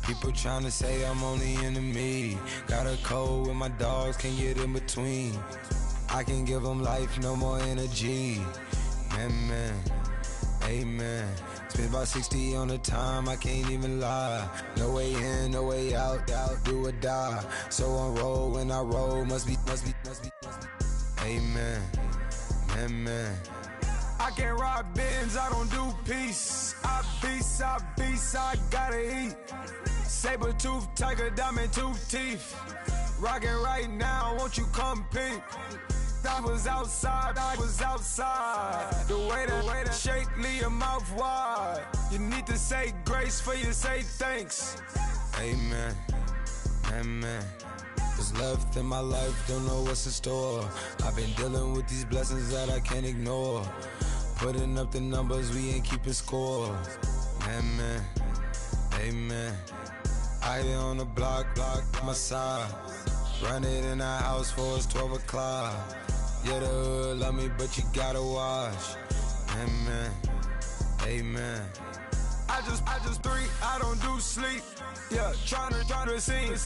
People tryna say I'm only enemy. Got a code with my dogs, can't get in between. I can give them life, no more energy. Man, amen. Spent about 60 on the time, I can't even lie. No way in, no way out, do or die. So on roll when I roll, must be. Amen, man. I can't ride Benz, I don't do peace. I beast, I gotta eat. Saber tooth, tiger, diamond tooth teeth. Rockin' right now, won't you come peep? I was outside. The way that shake, leave your mouth wide. You need to say grace for you say thanks. Amen. What's left in my life, don't know what's in store. I've been dealing with these blessings that I can't ignore. Putting up the numbers, we ain't keeping score. Amen. I be on the block, my side. Run it in the house for it's 12 o'clock. Yeah, the hood love me, but you gotta watch. Amen. I just three, I don't do sleep. Yeah, tryna sing.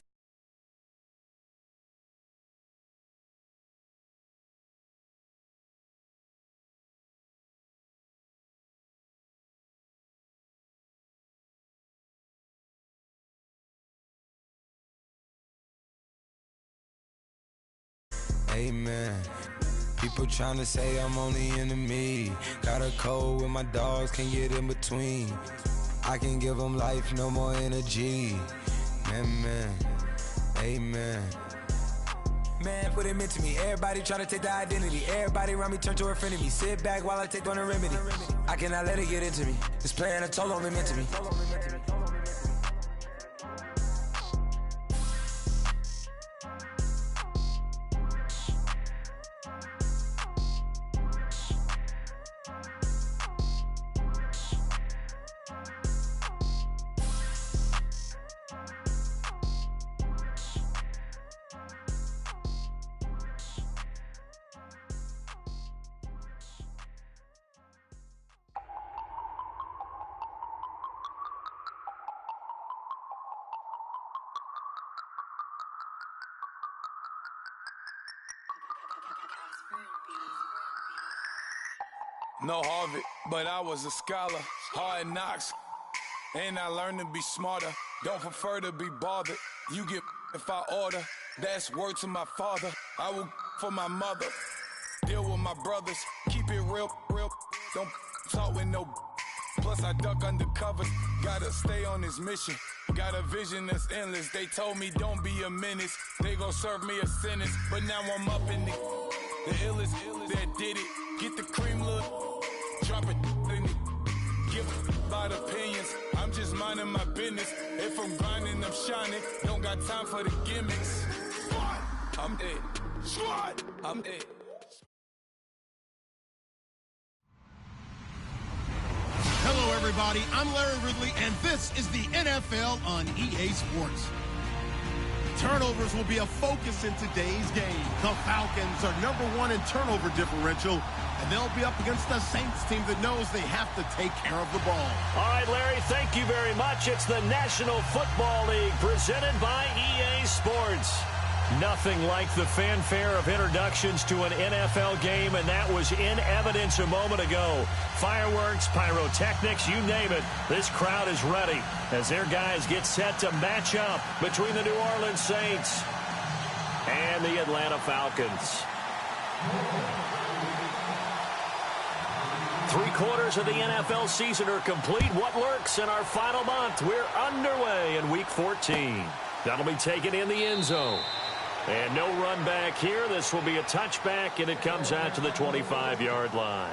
Amen. People tryna say I'm only enemy. Got a code with my dogs, can't get in between. I can give them life, no more energy. Amen. Man, what it meant to me. Everybody tryna take the identity. Everybody around me turn to a friend of me. Sit back while I take on the remedy. I cannot let it get into me. This playing a toll only meant to me. No Harvard, but I was a scholar. Hard knocks, and I learned to be smarter. Don't prefer to be bothered. You get if I order. That's word to my father. I will for my mother. Deal with my brothers. Keep it real. Don't talk with no. Plus I duck undercover. Gotta stay on this mission. Got a vision that's endless. They told me don't be a menace. They gon' serve me a sentence. But now I'm up in the illest that did it. Get the cream look. Drop it in it. Give about opinions. I'm just minding my business. If I'm grinding, I'm shining. Don't got time for the gimmicks. I'm dead. Squad. I'm dead. Hello, everybody. I'm Larry Ridley, and this is the NFL on EA Sports. Turnovers will be a focus in today's game. The Falcons are #1 in turnover differential, and they'll be up against the Saints team that knows they have to take care of the ball. All right, Larry, thank you very much. It's the National Football League presented by EA Sports. Nothing like the fanfare of introductions to an NFL game, and that was in evidence a moment ago. Fireworks, pyrotechnics, you name it. This crowd is ready as their guys get set to match up between the New Orleans Saints and the Atlanta Falcons. 3/4 of the NFL season are complete. What lurks in our final month? We're underway in Week 14. That'll be taken in the end zone. And no run back here. This will be a touchback, and it comes out to the 25-yard line.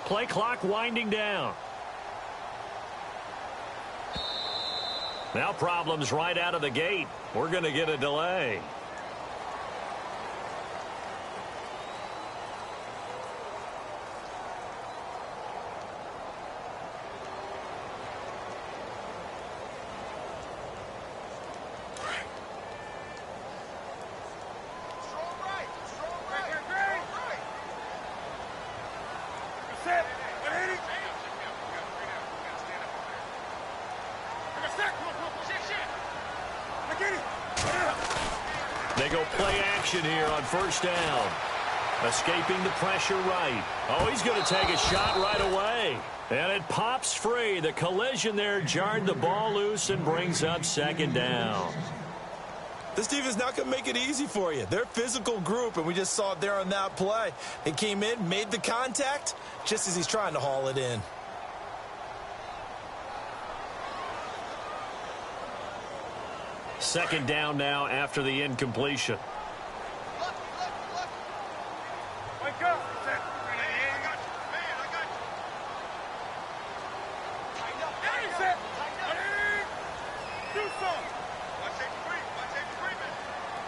Play clock winding down. Now problems right out of the gate. We're going to get a delay. They go play action here on first down. Escaping the pressure right. Oh, he's going to take a shot right away. And it pops free. The collision there jarred the ball loose and brings up second down. This defense not going to make it easy for you. They're a physical group, and we just saw it there on that play. They came in, made the contact, just as he's trying to haul it in. Second down now after the incompletion. Wake up.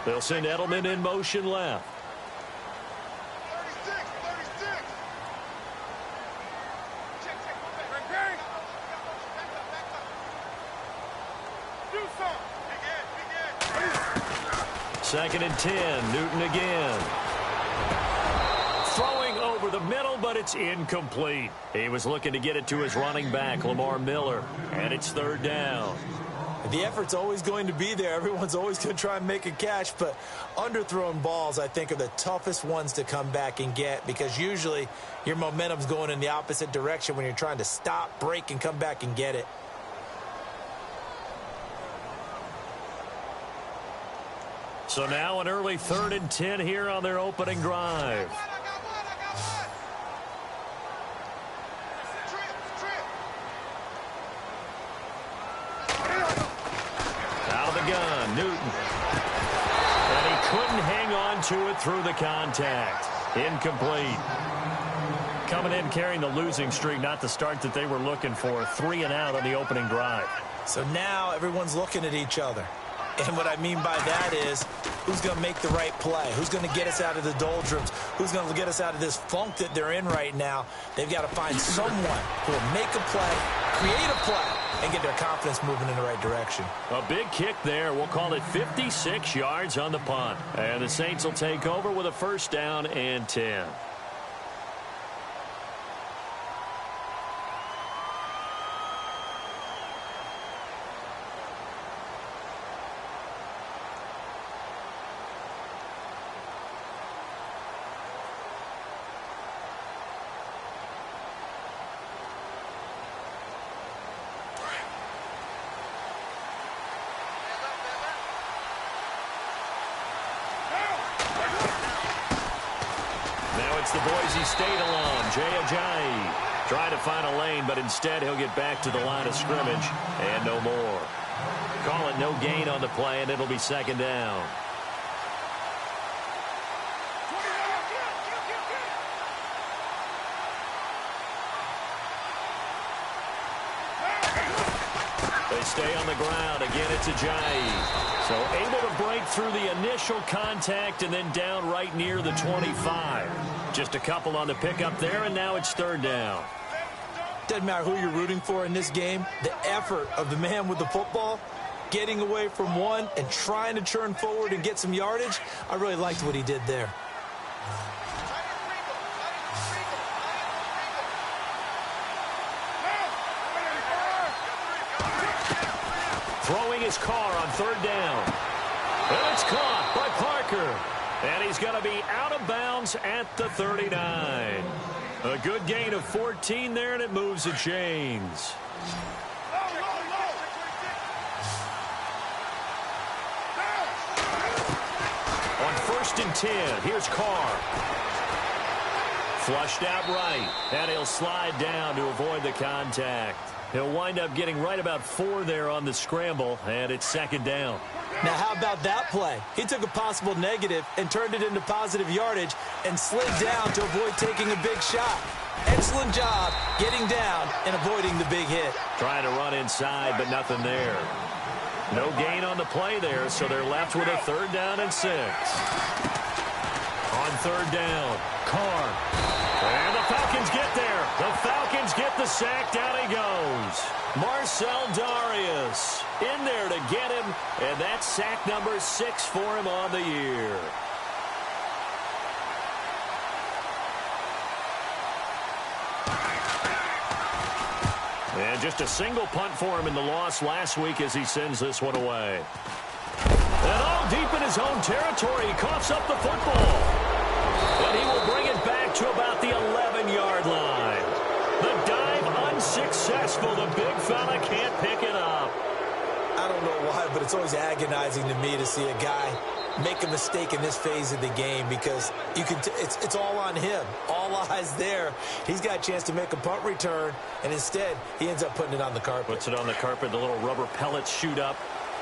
They'll send Edelman in motion left. 36. Check. Do something. Second and 10. Newton again. Throwing over the middle, but it's incomplete. He was looking to get it to his running back, Lamar Miller, and it's third down. The effort's always going to be there. Everyone's always going to try and make a catch, but underthrown balls, I think, are the toughest ones to come back and get because usually your momentum's going in the opposite direction when you're trying to stop, break, and come back and get it. So now an early third and 10 here on their opening drive. Gun, Newton. And he couldn't hang on to it through the contact. Incomplete. Coming in carrying the losing streak, not the start that they were looking for. 3 and out on the opening drive. So now everyone's looking at each other. And what I mean by that is, who's going to make the right play? Who's going to get us out of the doldrums? Who's going to get us out of this funk that they're in right now? They've got to find someone who will make a play, create a play, and get their confidence moving in the right direction. A big kick there. We'll call it 56 yards on the punt. And the Saints will take over with a first down and 10. It's the Boise State alum, Jay Ajayi. Trying to find a lane, but instead he'll get back to the line of scrimmage and no more. Call it no gain on the play, and it'll be second down. They stay on the ground. Again, it's Ajayi. So able to break through the initial contact and then down right near the 25. Just a couple on the pickup there, and now it's third down. Doesn't matter who you're rooting for in this game. The effort of the man with the football, getting away from one and trying to turn forward and get some yardage, I really liked what he did there. Throwing his car on third down. And it's caught by Parker. And he's going to be out of bounds at the 39. A good gain of 14 there, and it moves the chains. On first and 10, here's Carr. Flushed out right, and he'll slide down to avoid the contact. He'll wind up getting right about 4 there on the scramble, and it's second down. Now, how about that play? He took a possible negative and turned it into positive yardage and slid down to avoid taking a big shot. Excellent job getting down and avoiding the big hit. Trying to run inside, but nothing there. No gain on the play there, so they're left with a 3rd down and 6. On 3rd down, Carr. And the Falcons get there. The Falcons get the sack. Down he goes. Marcel Darius in there to get him, and that's sack number 6 for him on the year. And just a single punt for him in the loss last week as he sends this one away. And all deep in his own territory, he coughs up the football. And he will bring it back to about the 11-yard line. The dive unsuccessful. The big fella can't pick it up. I don't know why, but it's always agonizing to me to see a guy make a mistake in this phase of the game because you can. It's all on him. All eyes there. He's got a chance to make a punt return, and instead he ends up putting it on the carpet. Puts it on the carpet. The little rubber pellets shoot up.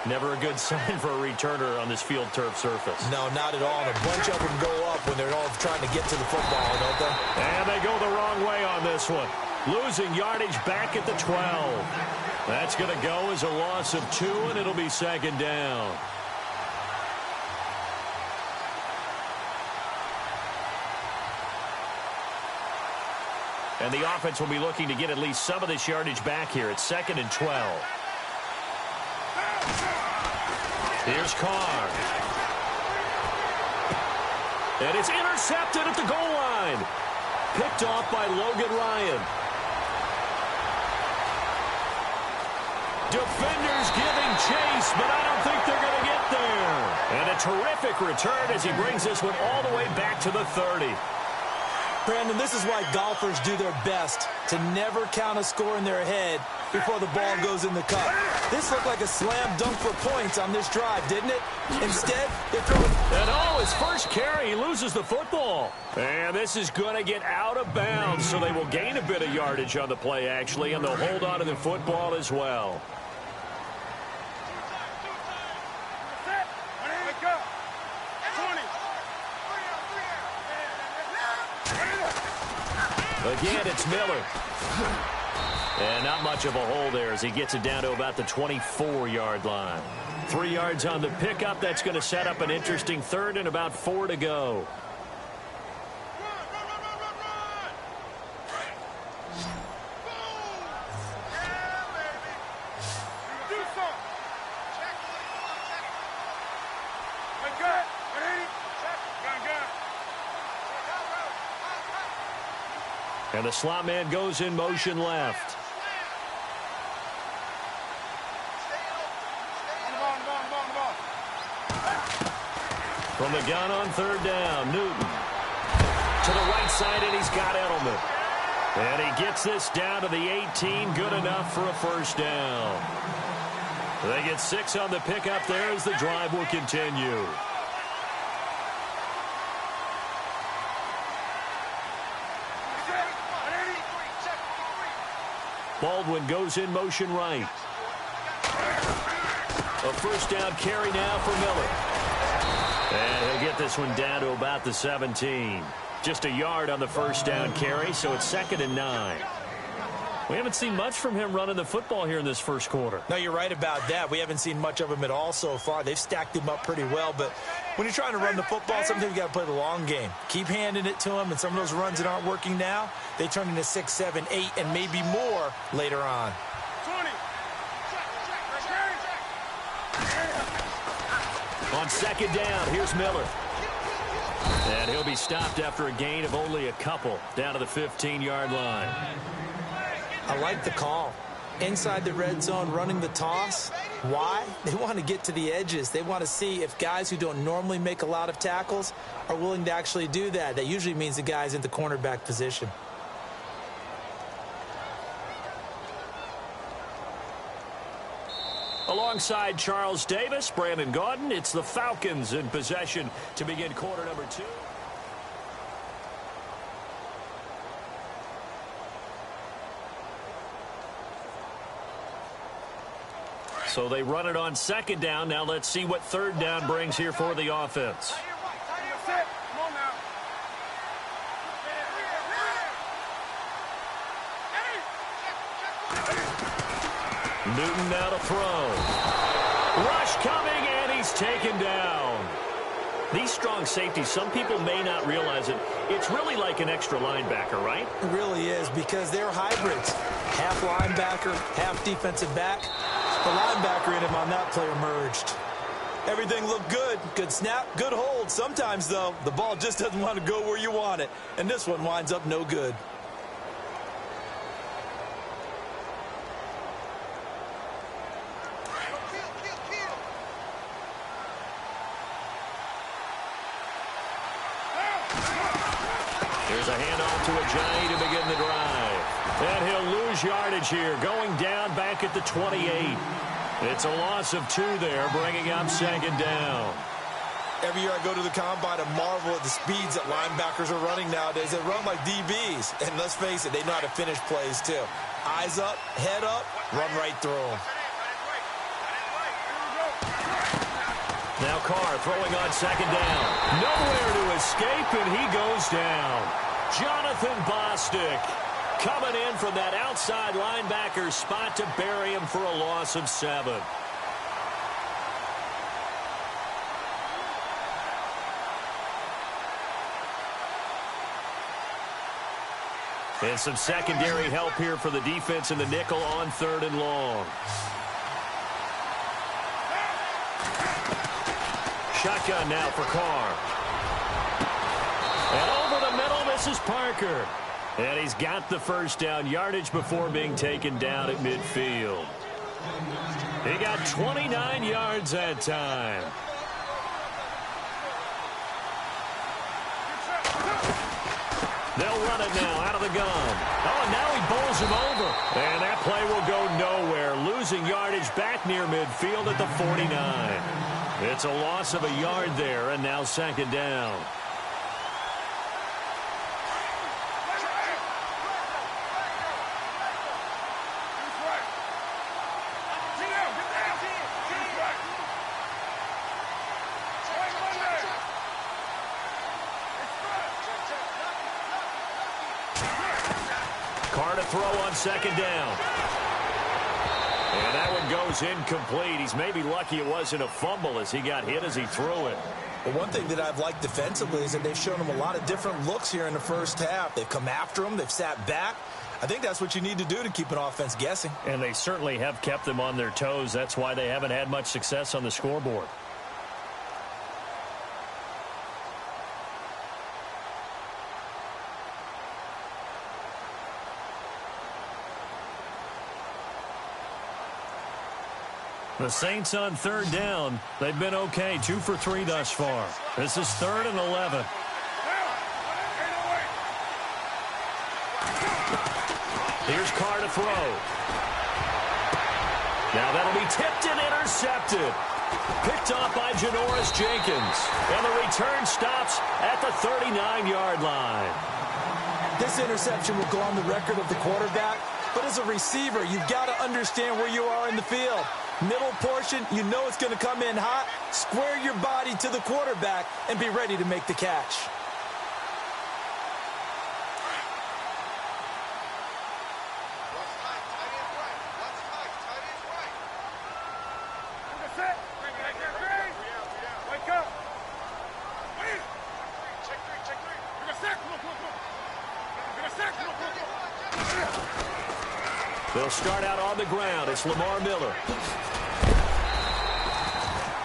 Never a good sign for a returner on this field turf surface. No, not at all. And a bunch of them go up when they're all trying to get to the football, don't they? And they go the wrong way on this one. Losing yardage back at the 12. That's going to go as a loss of 2, and it'll be 2nd down. And the offense will be looking to get at least some of this yardage back here. It's 2nd and 12. Here's Carr. And it's intercepted at the goal line. Picked off by Logan Ryan. Defenders giving chase, but I don't think they're going to get there. And a terrific return as he brings this one all the way back to the 30. Brandon, this is why golfers do their best to never count a score in their head before the ball goes in the cup. This looked like a slam dunk for points on this drive, didn't it? Instead, they're throwing... And his first carry, he loses the football. And this is going to get out of bounds, so they will gain a bit of yardage on the play, actually, and they'll hold on to the football as well. Again, it's Miller. And not much of a hole there as he gets it down to about the 24-yard line. 3 yards on the pickup. That's going to set up an interesting 3rd and about 4 to go. And the slot man goes in motion left. From the gun on 3rd down, Newton. To the right side, and he's got Edelman. And he gets this down to the 18, good enough for a 1st down. They get 6 on the pickup there as the drive will continue. Baldwin goes in motion right. A 1st down carry now for Miller. And he'll get this one down to about the 17. Just a yard on the 1st down carry, so it's 2nd and 9. We haven't seen much from him running the football here in this first quarter. No, you're right about that. We haven't seen much of him at all so far. They've stacked him up pretty well, but when you're trying to run the football, sometimes you got to play the long game. Keep handing it to him, and some of those runs that aren't working now, they turn into 6, 7, 8, and maybe more later on. 20. On 2nd down, here's Miller. And he'll be stopped after a gain of only a couple, down to the 15-yard line. I like the call. Inside the red zone, running the toss. Why? They want to get to the edges. They want to see if guys who don't normally make a lot of tackles are willing to actually do that. That usually means the guy's in the cornerback position. Alongside Charles Davis, Brandon Gaudin, it's the Falcons in possession to begin quarter number 2. So they run it on 2nd down. Now let's see what 3rd down brings here for the offense. Newton now to throw. Rush coming, and he's taken down. These strong safeties, some people may not realize it. It's really like an extra linebacker, right? It really is, because they're hybrids. Half linebacker, half defensive back. The linebacker in him on that play emerged. Everything looked good. Good snap, good hold. Sometimes, though, the ball just doesn't want to go where you want it. And this one winds up no good. Here's a handoff to Ajayi to begin the drive. And he'll lose yardage here, going down back at the 28. It's a loss of 2 there, bringing up second down. Every year I go to the combine and marvel at the speeds that linebackers are running nowadays. They run like DBs. And let's face it, they know how to finish plays too. Eyes up, head up, run right through them. Now Carr throwing on second down. Nowhere to escape, and he goes down. Jonathan Bostic coming in from that outside linebacker spot to bury him for a loss of 7. And some secondary help here for the defense in the nickel on 3rd and long. Shotgun now for Carr. And over the middle, this is Parker. And he's got the first down, yardage before being taken down at midfield. He got 29 yards that time. They'll run it now out of the gun. Oh, and now he bowls him over. And that play will go nowhere, losing yardage back near midfield at the 49. It's a loss of a yard there, and now second down. Carr to throw on second down. And that one goes incomplete. He's maybe lucky it wasn't a fumble as he got hit as he threw it. But one thing that I've liked defensively is that they've shown him a lot of different looks here in the first half. They've come after him. They've sat back. I think that's what you need to do to keep an offense guessing. And they certainly have kept them on their toes. That's why they haven't had much success on the scoreboard. The Saints on 3rd down. They've been okay, 2 for 3 thus far. This is 3rd and 11. Here's Carr to throw. Now that'll be tipped and intercepted. Picked off by Janoris Jenkins. And the return stops at the 39-yard line. This interception will go on the record of the quarterback. But as a receiver, you've got to understand where you are in the field. Middle portion, you know it's going to come in hot. Square your body to the quarterback and be ready to make the catch. They'll start out on the ground. It's Lamar Miller.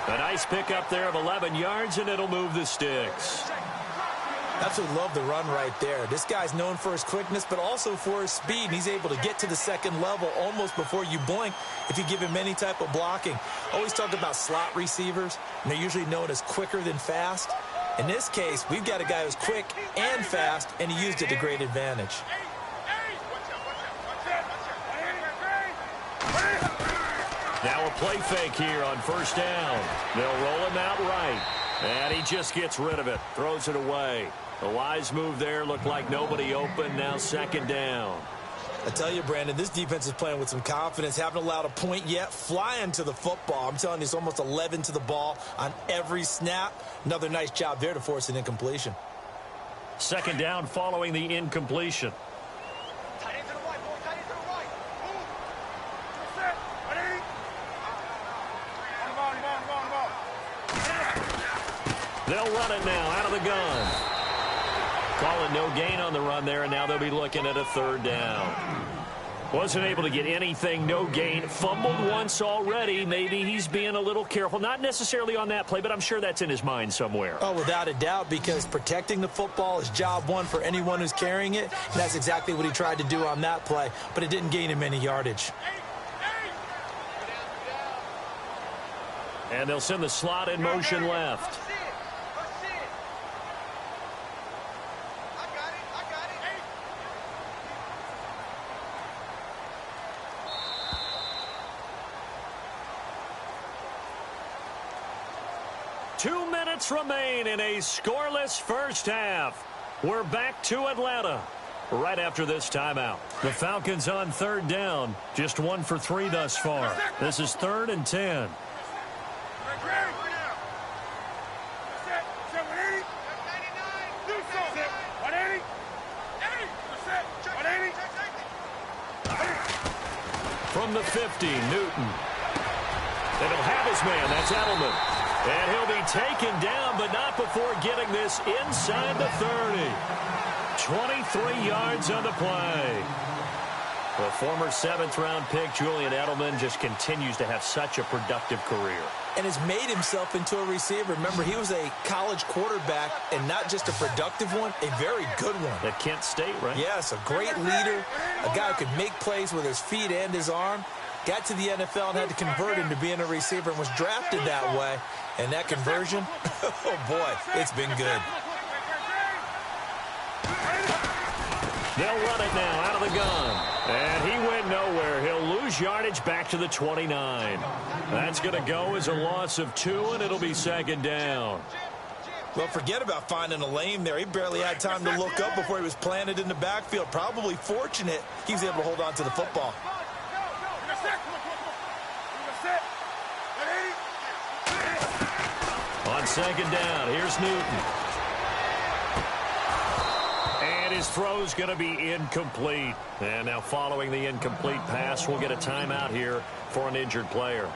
A nice pickup there of 11 yards, and it'll move the sticks. Absolutely love the run right there. This guy's known for his quickness, but also for his speed. And he's able to get to the second level almost before you blink if you give him any type of blocking. Always talk about slot receivers, and they're usually known as quicker than fast. In this case, we've got a guy who's quick and fast, and he used it to great advantage. Now a play fake here on 1st down. They'll roll him out right. And he just gets rid of it. Throws it away. A wise move there. Looked like nobody open. Now 2nd down. I tell you, Brandon, this defense is playing with some confidence. Haven't allowed a point yet. Flying to the football. I'm telling you, it's almost 11 to the ball on every snap. Another nice job there to force an incompletion. 2nd down following the incompletion. They'll run it now out of the gun. Calling no gain on the run there, and now they'll be looking at a third down. Wasn't able to get anything, no gain. Fumbled once already. Maybe he's being a little careful. Not necessarily on that play, but I'm sure that's in his mind somewhere. Oh, without a doubt, because protecting the football is job one for anyone who's carrying it. And that's exactly what he tried to do on that play, but it didn't gain him any yardage. And they'll send the slot in motion left. 2 minutes remain in a scoreless first half. We're back to Atlanta right after this timeout. The Falcons on third down. Just 1 for 3 thus far. This is 3rd and 10. From the 50, Newton. And he'll have his man. That's Edelman. And he'll be taken down, but not before getting this inside the 30. 23 yards on the play. The former 7th-round pick, Julian Edelman, just continues to have such a productive career. And has made himself into a receiver. Remember, he was a college quarterback, and not just a productive one, a very good one. At Kent State, right? Yes, a great leader, a guy who could make plays with his feet and his arm. Got to the NFL and had to convert into being a receiver and was drafted that way. And that conversion, oh boy, it's been good. They'll run it now out of the gun. And he went nowhere. He'll lose yardage back to the 29. That's going to go as a loss of 2, and it'll be 2nd down. Well, forget about finding a lane there. He barely had time to look up before he was planted in the backfield. Probably fortunate he was able to hold on to the football. On 2nd down, here's Newton. And his throw's going to be incomplete. And now following the incomplete pass, we'll get a timeout here for an injured player.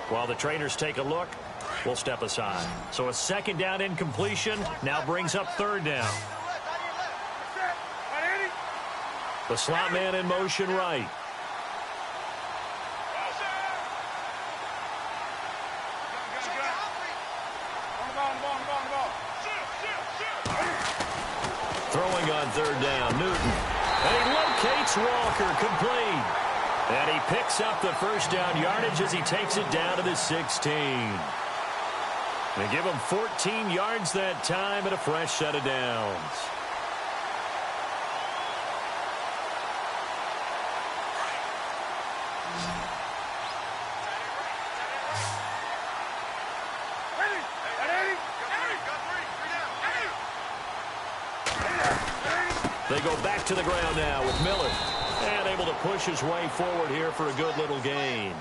While the trainers take a look, we'll step aside. So a 2nd down incompletion now brings up 3rd down. The slot man in motion right. Throwing on 3rd down, Newton. And he locates Walker, complete. And he picks up the first down yardage as he takes it down to the 16. They give him 14 yards that time and a fresh set of downs. They go back to the ground now with Miller. And able to push his way forward here for a good little gain.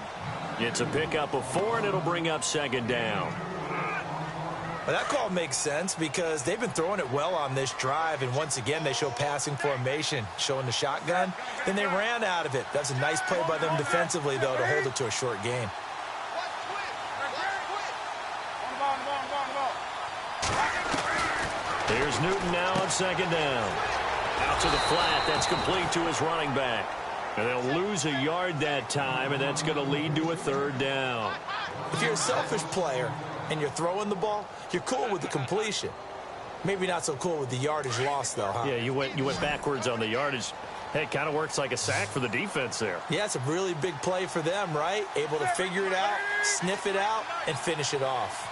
It's a pickup of 4, and it'll bring up 2nd down. Well, that call makes sense because they've been throwing it well on this drive, and once again they show passing formation, showing the shotgun. Then they ran out of it. That's a nice play by them defensively, though, to hold it to a short gain. Here's Newton now on 2nd down. Out to the flat. That's complete to his running back. And they'll lose a yard that time, and that's going to lead to a 3rd down. If you're a selfish player and you're throwing the ball, you're cool with the completion. Maybe not so cool with the yardage loss, though, huh? Yeah, you went backwards on the yardage. Hey, it kind of works like a sack for the defense there. Yeah, it's a really big play for them, right? Able to figure it out, sniff it out, and finish it off.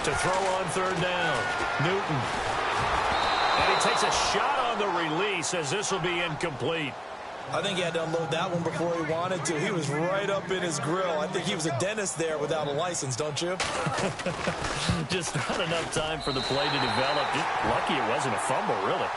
To throw on 3rd down, Newton. And he takes a shot on the release as this will be incomplete. I think he had to unload that one before he wanted to. He was right up in his grill. I think he was a dentist there without a license, don't you? Just not enough time for the play to develop. Just lucky it wasn't a fumble, really.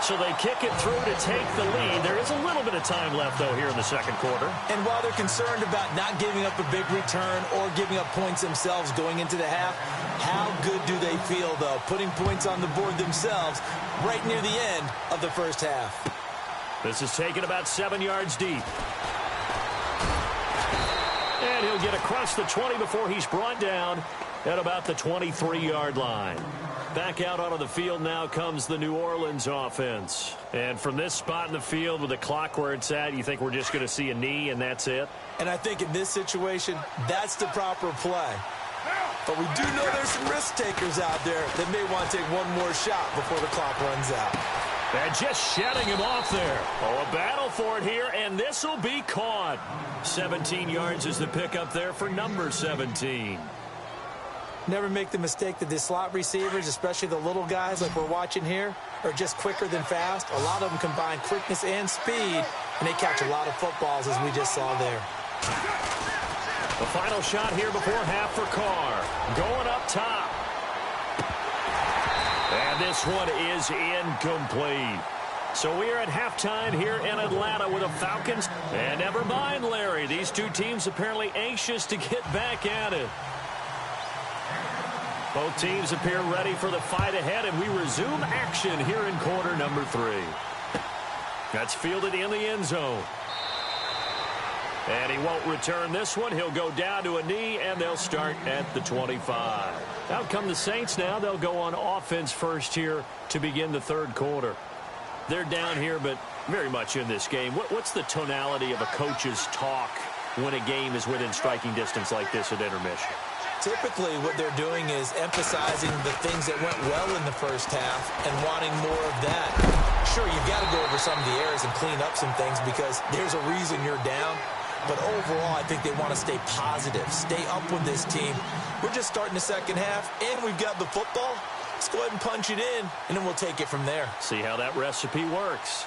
So they kick it through to take the lead. There is a little bit of time left, though, here in the second quarter. And while they're concerned about not giving up a big return or giving up points themselves going into the half, how good do they feel, though, putting points on the board themselves right near the end of the first half? This is taken about 7 yards deep. And he'll get across the 20 before he's brought down at about the 23-yard line. Back out onto the field now comes the New Orleans offense. And from this spot in the field with the clock where it's at, you think we're just going to see a knee and that's it? And I think in this situation, that's the proper play. But we do know there's some risk takers out there that may want to take one more shot before the clock runs out. And just shutting him off there. Oh, a battle for it here, and this will be caught. 17 yards is the pickup there for number 17. Never make the mistake that the slot receivers, especially the little guys like we're watching here, are just quicker than fast. A lot of them combine quickness and speed, and they catch a lot of footballs, as we just saw there. The final shot here before half for Carr. Going up top. And this one is incomplete. So we are at halftime here in Atlanta with the Falcons. And never mind, Larry, these two teams apparently anxious to get back at it. Both teams appear ready for the fight ahead, and we resume action here in quarter number 3. That's fielded in the end zone. And he won't return this one. He'll go down to a knee, and they'll start at the 25. Out come the Saints now. They'll go on offense first here to begin the third quarter. They're down here, but very much in this game. What's the tonality of a coach's talk when a game is within striking distance like this at intermission? Typically, what they're doing is emphasizing the things that went well in the first half and wanting more of that. Sure, you've got to go over some of the errors and clean up some things because there's a reason you're down. But overall, I think they want to stay positive, stay up with this team. We're just starting the second half, and we've got the football. Let's go ahead and punch it in, and then we'll take it from there. See how that recipe works.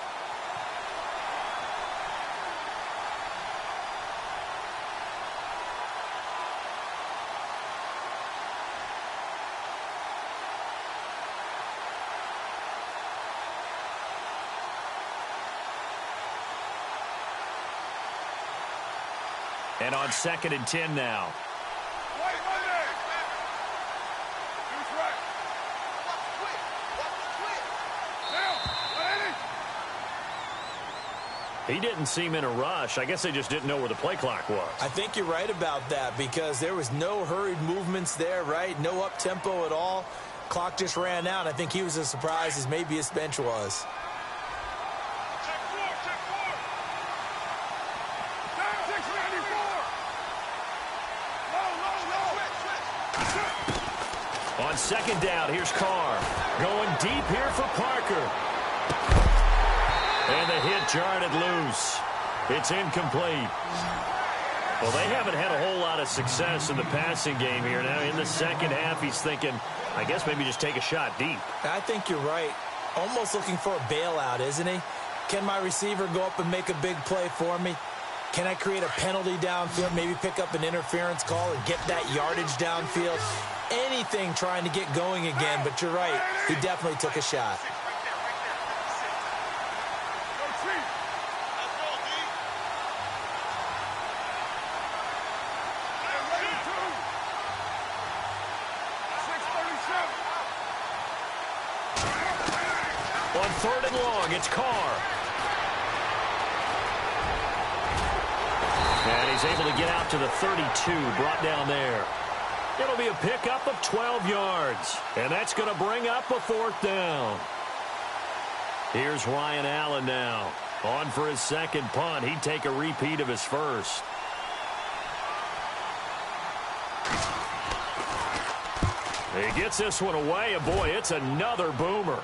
And on 2nd and 10 now. He didn't seem in a rush. I guess they just didn't know where the play clock was. I think you're right about that because there was no hurried movements there, right? No up-tempo at all. Clock just ran out. I think he was as surprised as maybe his bench was. On 2nd down, here's Carr. Going deep here for Parker. And the hit jarred it loose. It's incomplete. Well, they haven't had a whole lot of success in the passing game here. Now, in the second half, he's thinking, I guess maybe just take a shot deep. I think you're right. Almost looking for a bailout, isn't he? Can my receiver go up and make a big play for me? Can I create a penalty downfield, maybe pick up an interference call and get that yardage downfield? Anything trying to get going again, but you're right. He definitely took a shot. On 3rd and long, it's Carr. And he's able to get out to the 32, brought down there. It'll be a pickup of 12 yards. And that's going to bring up a 4th down. Here's Ryan Allen now. On for his second punt. He'd take a repeat of his first. He gets this one away, and boy, it's another boomer.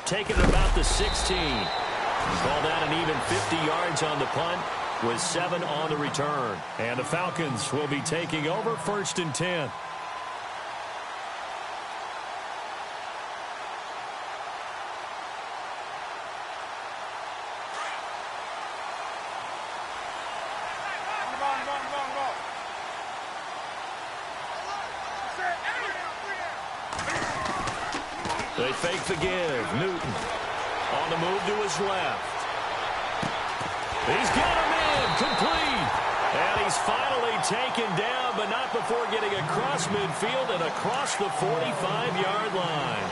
Taking it about the 16. Call that an even 50 yards on the punt with 7 on the return. And the Falcons will be taking over 1st and 10. They fake the give. Newton on the move to his left. He's got him in. Complete. And he's finally taken down, but not before getting across midfield and across the 45-yard line.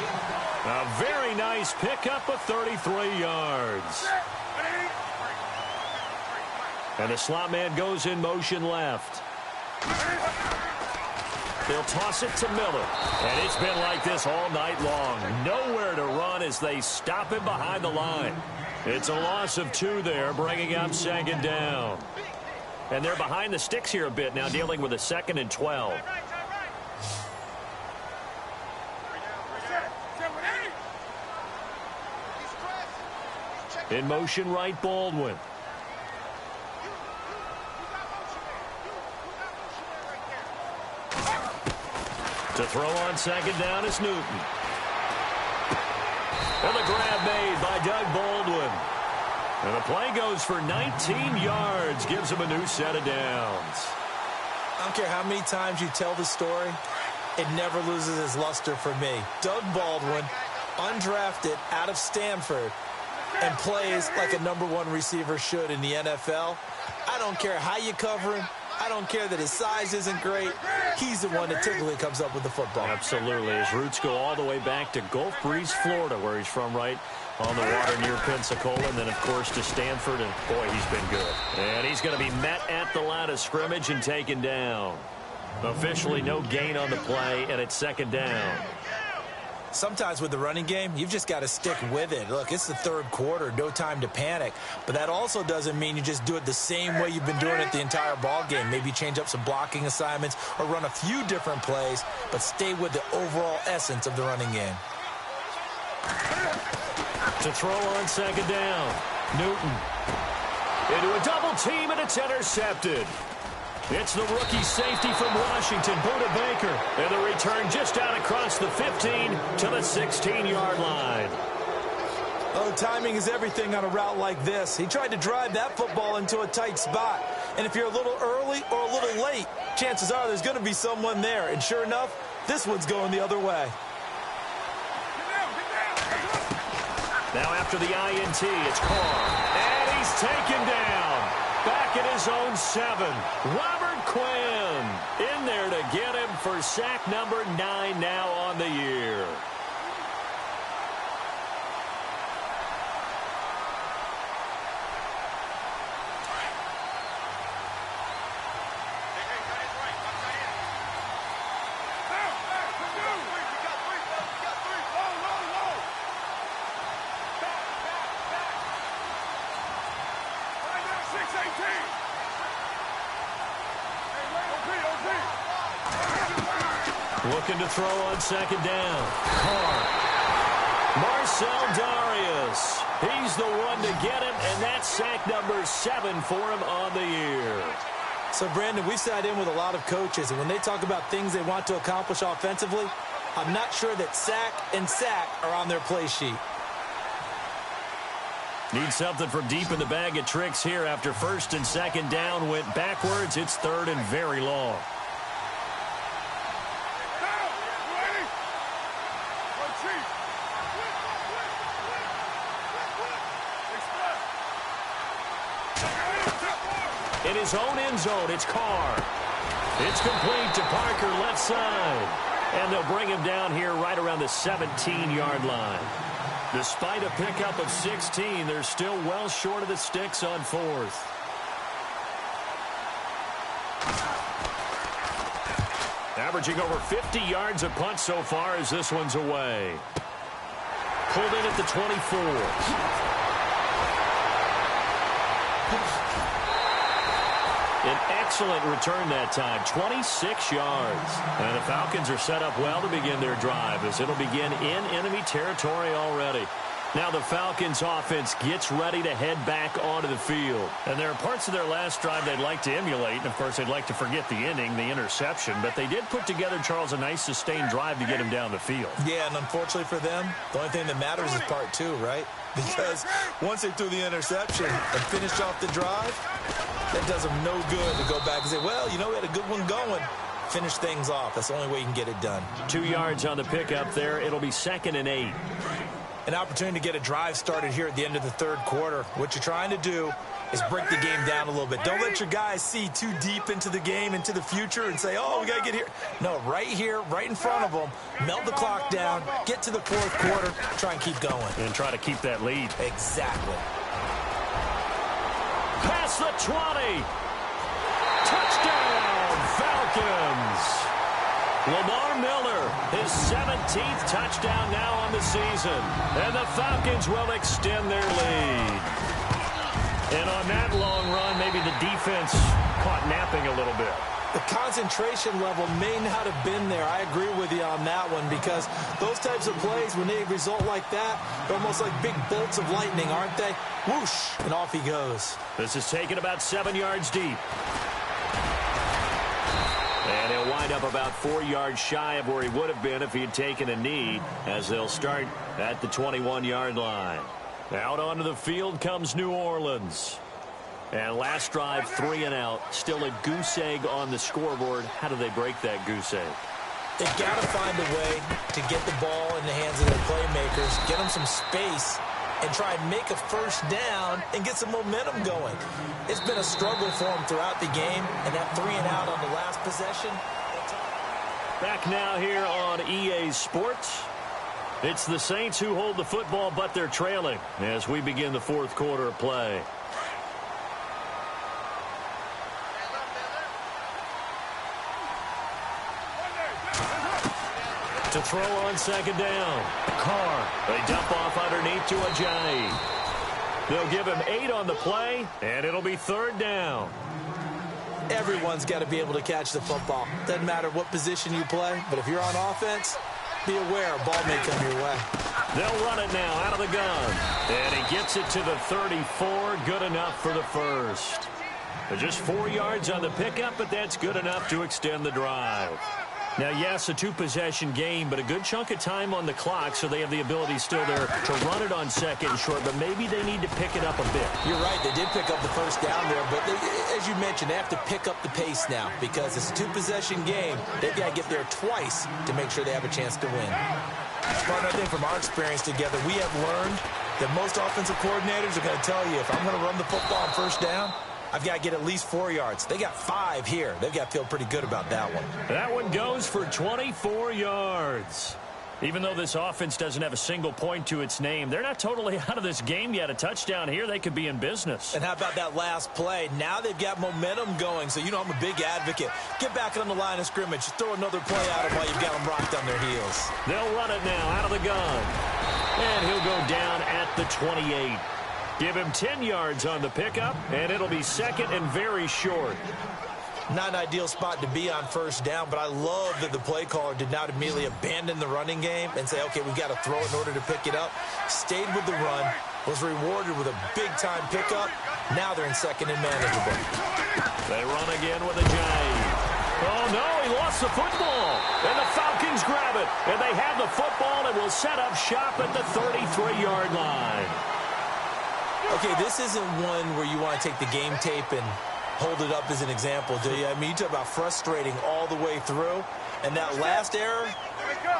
A very nice pickup of 33 yards. And the slot man goes in motion left. They'll toss it to Miller. And it's been like this all night long. Nowhere to run as they stop him behind the line. It's a loss of 2 there, bringing up 2nd down. And they're behind the sticks here a bit now, dealing with a 2nd and 12. In motion right, Baldwin. To throw on 2nd down is Newton. And the grab made by Doug Baldwin. And the play goes for 19 yards, gives him a new set of downs. I don't care how many times you tell the story, it never loses its luster for me. Doug Baldwin, undrafted out of Stanford, and plays like a #1 receiver should in the NFL. I don't care how you cover him. I don't care that his size isn't great. He's the one that typically comes up with the football. Absolutely. His roots go all the way back to Gulf Breeze, Florida, where he's from, right on the water near Pensacola, and then, of course, to Stanford, and, boy, he's been good. And he's going to be met at the line of scrimmage and taken down. Officially no gain on the play, and it's 2nd down. Sometimes with the running game, you've just got to stick with it. Look, it's the 3rd quarter, no time to panic. But that also doesn't mean you just do it the same way you've been doing it the entire ball game. Maybe change up some blocking assignments or run a few different plays, but stay with the overall essence of the running game. To throw on 2nd down, Newton. Into a double team, and it's intercepted. It's the rookie safety from Washington, Buda Baker. And the return just out across the 15 to the 16-yard line. Oh, timing is everything on a route like this. He tried to drive that football into a tight spot. And if you're a little early or a little late, chances are there's going to be someone there. And sure enough, this one's going the other way. Now after the INT, it's Carr. And he's taken down. Back at his own 7. Robert Quinn in there to get him for sack number 9 now on the year. Looking to throw on 2nd down. Carr. Marcel Darius. He's the one to get him, and that's sack number 7 for him on the year. So, Brandon, we sat in with a lot of coaches, and when they talk about things they want to accomplish offensively, I'm not sure that sack and sack are on their play sheet. Need something from deep in the bag of tricks here after 1st and 2nd down went backwards. It's 3rd and very long. In his own end zone, it's Carr. It's complete to Parker, left side. And they'll bring him down here right around the 17-yard line. Despite a pickup of 16, they're still well short of the sticks on 4th. Averaging over 50 yards a punt so far as this one's away. Pulled in at the 24. An excellent return that time, 26 yards. And the Falcons are set up well to begin their drive as it'll begin in enemy territory already. Now the Falcons offense gets ready to head back onto the field. And there are parts of their last drive they'd like to emulate. And, of course, they'd like to forget the ending, the interception. But they did put together, Charles, a nice sustained drive to get him down the field. Yeah, and unfortunately for them, the only thing that matters is part 2, right? Because once they threw the interception and finished off the drive, that does them no good to go back and say, well, you know, we had a good one going. finish things off. That's the only way you can get it done. 2 yards on the pickup there. It'll be 2nd and 8. An opportunity to get a drive started here at the end of the third quarter. What you're trying to do is break the game down a little bit. Don't let your guys see too deep into the game, into the future, and say, oh, we got to get here. No, right here, right in front of them, melt the clock down, get to the fourth quarter, try and keep going. And try to keep that lead. Exactly. Past the 20. Touchdown, Falcons. Lamar Miller, his 17th touchdown now on the season. And the Falcons will extend their lead. And on that long run, maybe the defense caught napping a little bit. The concentration level may not have been there. I agree with you on that one, because those types of plays, when they result like that, they're almost like big bolts of lightning, aren't they? Whoosh, and off he goes. This is taken about 7 yards deep. And he'll wind up about 4 yards shy of where he would have been if he had taken a knee, as they'll start at the 21-yard line. Out onto the field comes New Orleans. And last drive, 3 and out. Still a goose egg on the scoreboard. How do they break that goose egg? They've got to find a way to get the ball in the hands of their playmakers, get them some space, and try and make a first down and get some momentum going. It's been a struggle for them throughout the game, and that 3 and out on the last possession. Back now here on EA Sports. It's the Saints who hold the football, but they're trailing as we begin the fourth quarter of play. To throw on 2nd down. Carr. They dump off underneath to Ajayi. They'll give him 8 on the play, and it'll be 3rd down. Everyone's got to be able to catch the football. Doesn't matter what position you play, but if you're on offense, be aware a ball may come your way. They'll run it now out of the gun. And he gets it to the 34. Good enough for the first. Just 4 yards on the pickup, but that's good enough to extend the drive. Now, yes, a 2-possession game, but a good chunk of time on the clock, so they have the ability still there to run it on 2nd and short, but maybe they need to pick it up a bit. You're right. They did pick up the first down there, but as you mentioned, they have to pick up the pace now because it's a 2-possession game. They've got to get there twice to make sure they have a chance to win. But I think from our experience together, we have learned that most offensive coordinators are going to tell you, if I'm going to run the football on first down, I've got to get at least 4 yards. They got 5 here. They've got to feel pretty good about that one. That one goes for 24 yards. Even though this offense doesn't have a single point to its name, they're not totally out of this game yet. A touchdown here, they could be in business. And how about that last play? Now they've got momentum going, so you know I'm a big advocate. Get back on the line of scrimmage. Throw another play at them while you've got them rocked on their heels. They'll run it now out of the gun. And he'll go down at the 28. Give him 10 yards on the pickup, and it'll be 2nd and very short. Not an ideal spot to be on first down, but I love that the play caller did not immediately abandon the running game and say, okay, we've got to throw it in order to pick it up. Stayed with the run, was rewarded with a big-time pickup. Now they're in 2nd and manageable. They run again with Ajayi. Oh, no, he lost the football. And the Falcons grab it. And they have the football and will set up shop at the 33-yard line. Okay, this isn't one where you want to take the game tape and hold it up as an example, do you? I mean, you talk about frustrating all the way through. And that last error,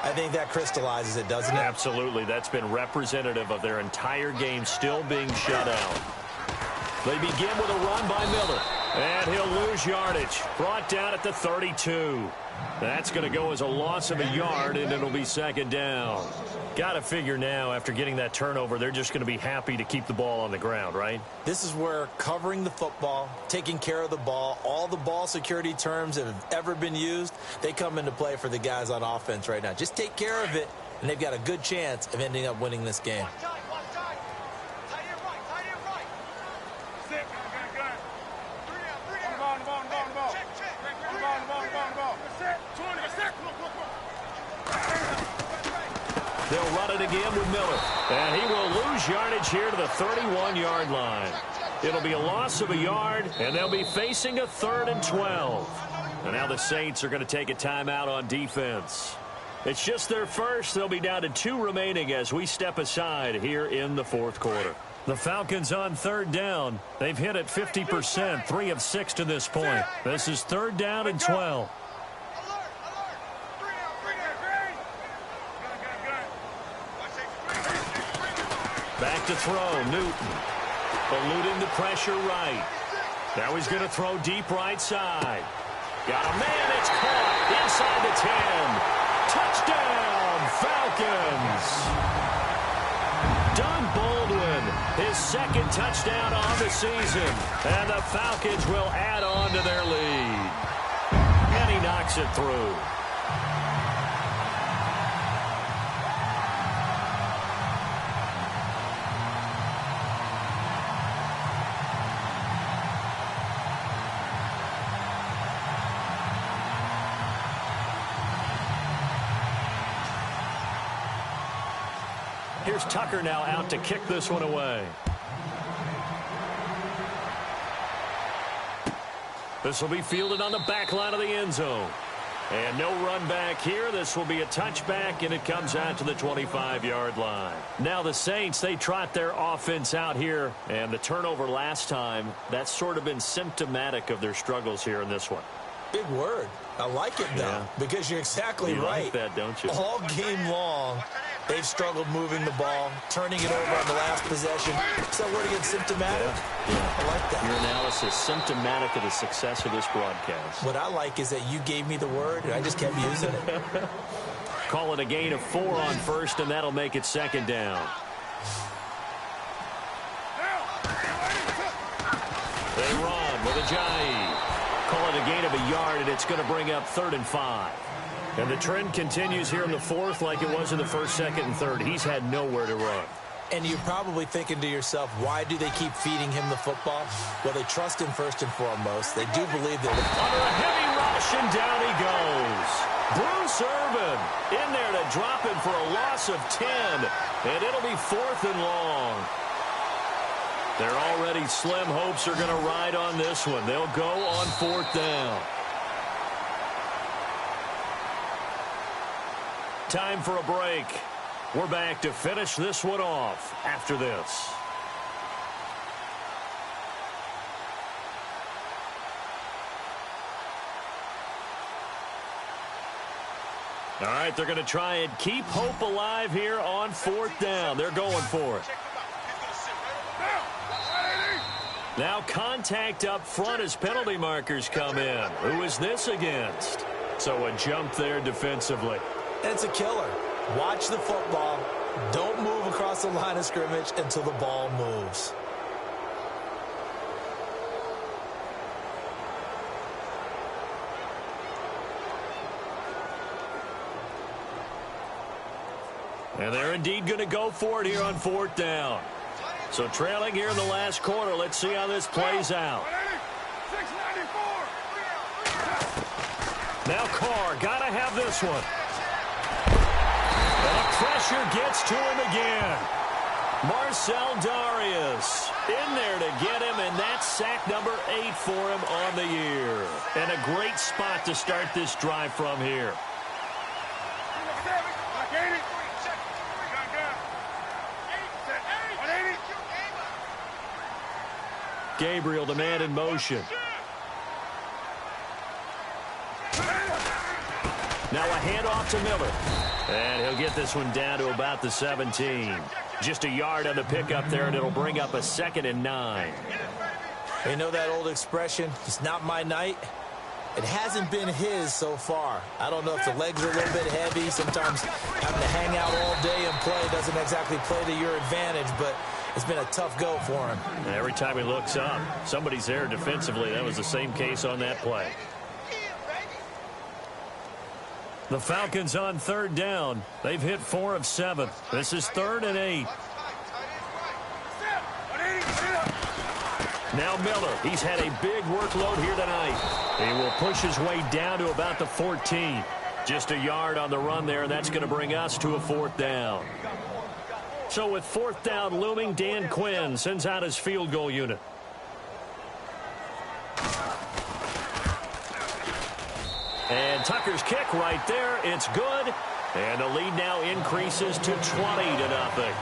I think that crystallizes it, doesn't it? Absolutely. That's been representative of their entire game still being shut out. They begin with a run by Miller. And he'll lose yardage. Brought down at the 32. That's going to go as a loss of a yard, and it'll be 2nd down. Got to figure now, after getting that turnover, they're just going to be happy to keep the ball on the ground, right? This is where covering the football, taking care of the ball, all the ball security terms that have ever been used, they come into play for the guys on offense right now. Just take care of it, and they've got a good chance of ending up winning this game. They'll run it again with Miller. And he will lose yardage here to the 31-yard line. It'll be a loss of a yard, and they'll be facing a 3rd and 12. And now the Saints are going to take a timeout on defense. It's just their first. They'll be down to 2 remaining as we step aside here in the fourth quarter. The Falcons on 3rd down. They've hit it 50%, 3 of 6 to this point. This is 3rd down and 12. Back to throw, Newton. Eluding the pressure right. Now he's going to throw deep right side. Got a man, it's caught inside the 10. Touchdown, Falcons. Doug Baldwin, his second touchdown on the season. And the Falcons will add on to their lead. And he knocks it through. Here's Tucker now out to kick this one away. This will be fielded on the back line of the end zone. And no run back here. This will be a touchback, and it comes out to the 25-yard line. Now the Saints, they trot their offense out here. And the turnover last time, that's sort of been symptomatic of their struggles here in this one. Big word. I like it, though, because you're exactly right. You like that, don't you? All game long, they've struggled moving the ball, turning it over on the last possession. Is that word again, symptomatic? Yeah. I like that. Your analysis, symptomatic of the success of this broadcast. What I like is that you gave me the word, and I just kept using it. Call it a gain of 4 on first, and that'll make it second down. They run with Ajayi. Call it a gain of a yard, and it's going to bring up 3rd and 5. And the trend continues here in the 4th like it was in the 1st, 2nd, and 3rd. He's had nowhere to run. And you're probably thinking to yourself, why do they keep feeding him the football? Well, they trust him first and foremost. They do believe that. Under a heavy rush, and down he goes. Bruce Irvin in there to drop him for a loss of 10. And it'll be 4th and long. Their already slim hopes are going to ride on this one. They'll go on 4th down. Time for a break. We're back to finish this one off after this. All right, they're going to try and keep hope alive here on 4th down. They're going for it. Now contact up front as penalty markers come in. Who is this against? So a jump there defensively. And it's a killer. Watch the football. Don't move across the line of scrimmage until the ball moves. And they're indeed going to go for it here on 4th down. So trailing here in the last quarter. Let's see how this plays out. Now Carr, got to have this one. And the pressure gets to him again. Marcel Darius in there to get him, and that's sack number 8 for him on the year. And a great spot to start this drive from here. Gabriel, the man in motion. Now a handoff to Miller. And he'll get this one down to about the 17. Just a yard on the pickup there, and it'll bring up a 2nd and 9. You know that old expression, it's not my night? It hasn't been his so far. I don't know if the legs are a little bit heavy. Sometimes having to hang out all day and play doesn't exactly play to your advantage, but it's been a tough go for him. Every time he looks up, somebody's there defensively. That was the same case on that play. The Falcons on 3rd down. They've hit 4 of 7. This is 3rd and 8. Now Miller, he's had a big workload here tonight. He will push his way down to about the 14. Just a yard on the run there, and that's going to bring us to a 4th down. So with 4th down looming, Dan Quinn sends out his field goal unit. And Tucker's kick right there. It's good. And the lead now increases to 20-0.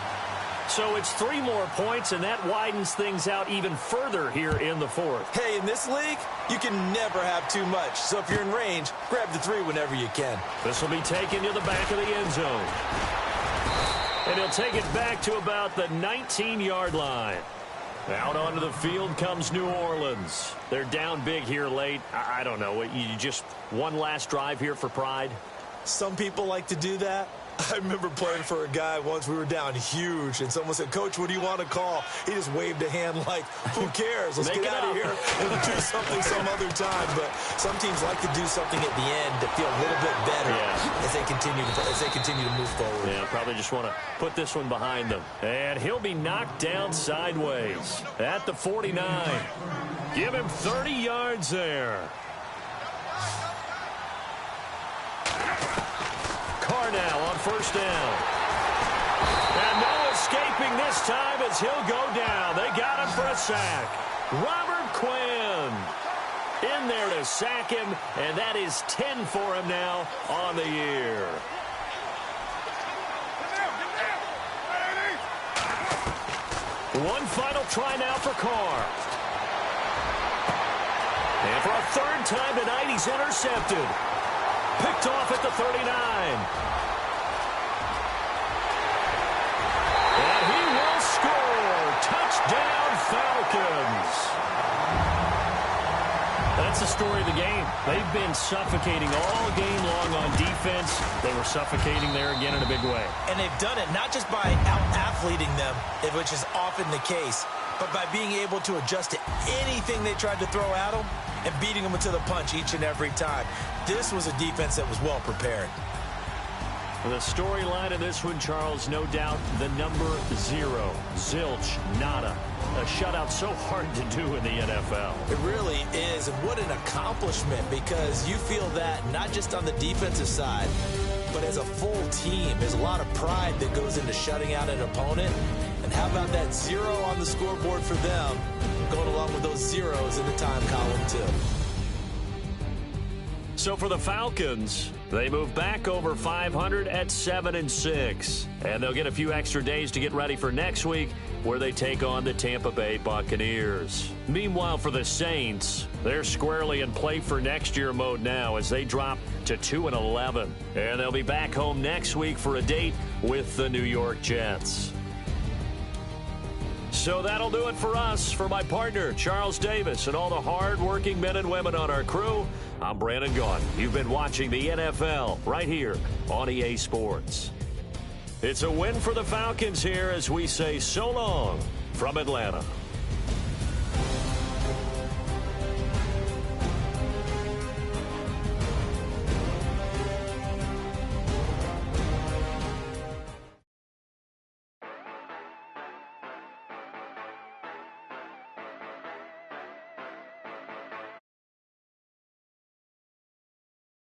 So it's 3 more points, and that widens things out even further here in the 4th. Hey, in this league, you can never have too much. So if you're in range, grab the 3 whenever you can. This will be taken to the back of the end zone. And he'll take it back to about the 19-yard line. Out onto the field comes New Orleans. They're down big here late. I don't know. You just one last drive here for pride? Some people like to do that. I remember playing for a guy once. We were down huge, and someone said, "Coach, what do you want to call?" He just waved a hand like, who cares? Let's get out of here and do something some other time. But some teams like to do something at the end to feel a little bit better as they continue to move forward. Yeah, probably just want to put this one behind them. And he'll be knocked down sideways at the 49. Give him 30 yards there. Carr now on first down. And no escaping this time as he'll go down. They got him for a sack. Robert Quinn in there to sack him, and that is 10 for him now on the year. One final try now for Carr. And for a third time tonight, he's intercepted. Picked off at the 39. And he will score. Touchdown, Falcons. That's the story of the game. They've been suffocating all game long on defense. They were suffocating there again in a big way. And they've done it not just by out-athleting them, which is often the case, but by being able to adjust to anything they tried to throw at them and beating them to the punch each and every time. This was a defense that was well prepared. The storyline of this one, Charles, no doubt the number 0. Zilch, nada. A shutout so hard to do in the NFL. It really is, and what an accomplishment, because you feel that not just on the defensive side, but as a full team. There's a lot of pride that goes into shutting out an opponent. And how about that 0 on the scoreboard for them, going along with those zeros in the time column, too. So for the Falcons, they move back over 500 at 7-6. And they'll get a few extra days to get ready for next week, where they take on the Tampa Bay Buccaneers. Meanwhile, for the Saints, they're squarely in play for next year mode now as they drop to 2-11. And they'll be back home next week for a date with the New York Jets. So that'll do it for us. For my partner, Charles Davis, and all the hard-working men and women on our crew, I'm Brandon Gaudin. You've been watching the NFL right here on EA Sports. It's a win for the Falcons here as we say so long from Atlanta.